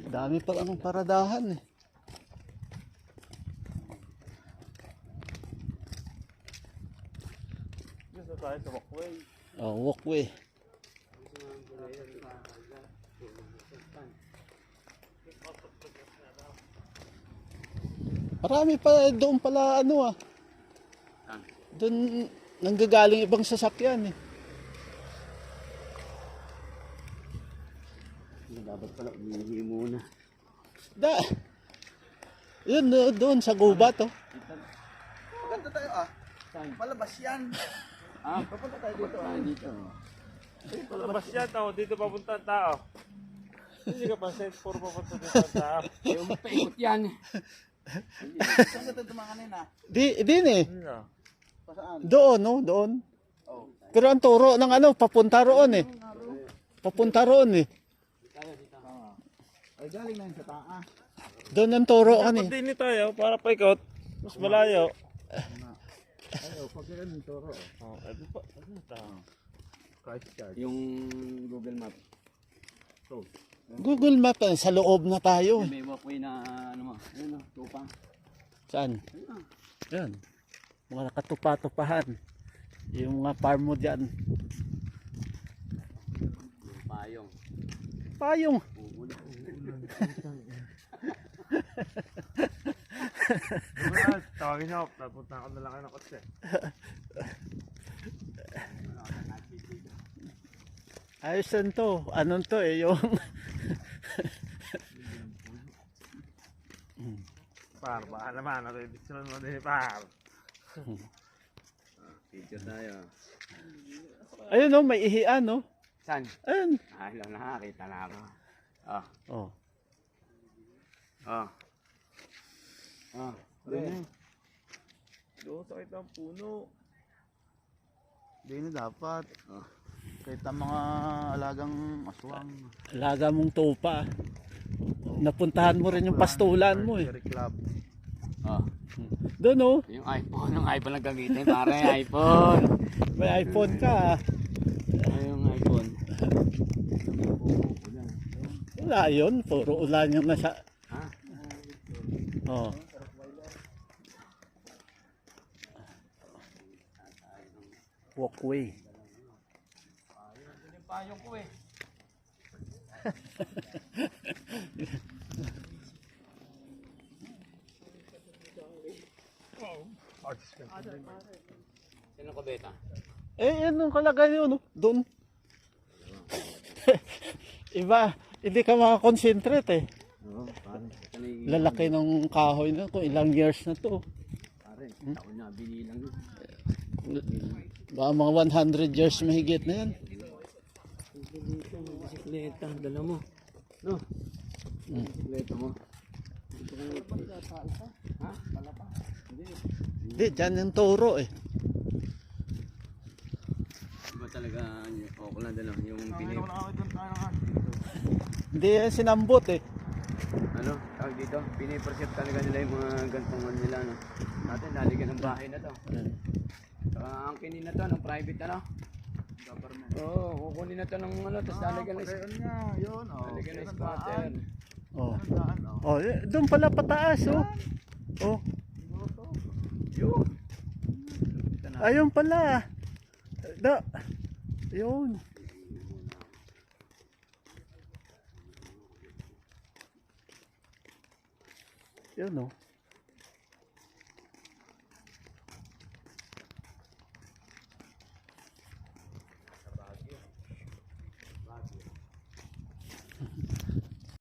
Dami pa ang paradahan eh. Gusto tayo sa walkway. Oh, walkway. Marami pa doon pala ano ah. Doon nanggagaling ibang sasakyan eh. Dapat pala umihi muna. Yun doon sa gubat oh. Maganda tayo ah. Malabas yan. Ah, Papunta tayo dito ah. dito. Labas yan tao, dito papunta ang tao. Hindi ka pa set for papunta dito ang tao. Yung paikot yan. Saan ka tayo dumaan kanina? Din eh. Ano? Pasaan? Doon no, doon. Oh. Pero ang turo ng ano, papunta roon eh. Papunta roon eh. Ay galing na yun sa taa. Doon ang turo Dapat kan eh. din tayo para paikot. Mas malayo. Ay oh, pag ganun toro. Oh, ano pa? Ano tao? Christchurch. Yung Google Map. Google Map sa loob na tayo. May walkway na ano mo. Ayun o, tupa. Saan? Yan. Mga nakatupa-tupahan. Yung mga farm mo dyan. Payong. Payong. Tawagin niyo, napunta ako na lang kayo ng kotse. Ayos yan to. Anong to eh, yung... Par, baka naman, natibitsunan mo din par. Picture tayo. Ayun no, may ihian no. Saan? Ayun. Ah, lang nakakita na ako. Ah, Oh. ah. Ah, Doon sa kitang puno. Hindi na dapat. Oh. Kahit ang mga alagang aswang. Alaga mong tupa. Napuntahan mo rin yung pastulan mo eh. Archery Club. Ah. Doon oh. Yung iPhone lang gamitin, pare, iPhone. May iPhone ka. Yung iPhone. Wala yun. Puro ulan yung nasa... Ha? Oh. Walkway. Yung payong ko eh. Sino ko beta? Eh, yan yung kalagay yun, no? Doon. Iba, hindi ka makakonsentrate eh. Oo, pare. Lalaki ng kahoy na kung ilang years na to. Pare, taon na binilang yun. Baka mga 100 years mahigit na yan. Dito, may bisikleta, dala mo. No? Bisikleta mo. Ha? Pala pa? Hindi. Hindi, dyan yung turo eh. Iba talaga, okay lang dala. Yung pinip... Hindi yan sinambot eh. Ano? Tawag dito, piniperceive talaga nila yung mga gantungan nila. No? Natin, lalagyan ng bahay na to. Saka ang kinin na to, ng private ano? Oo, kukunin na to ng ano, tapos lalagyan na Yun oh. lalagyan na squatter. Oh. Oh, doon pala pataas oh. Oh, Yun. ayun pala. Yun. Yun oh.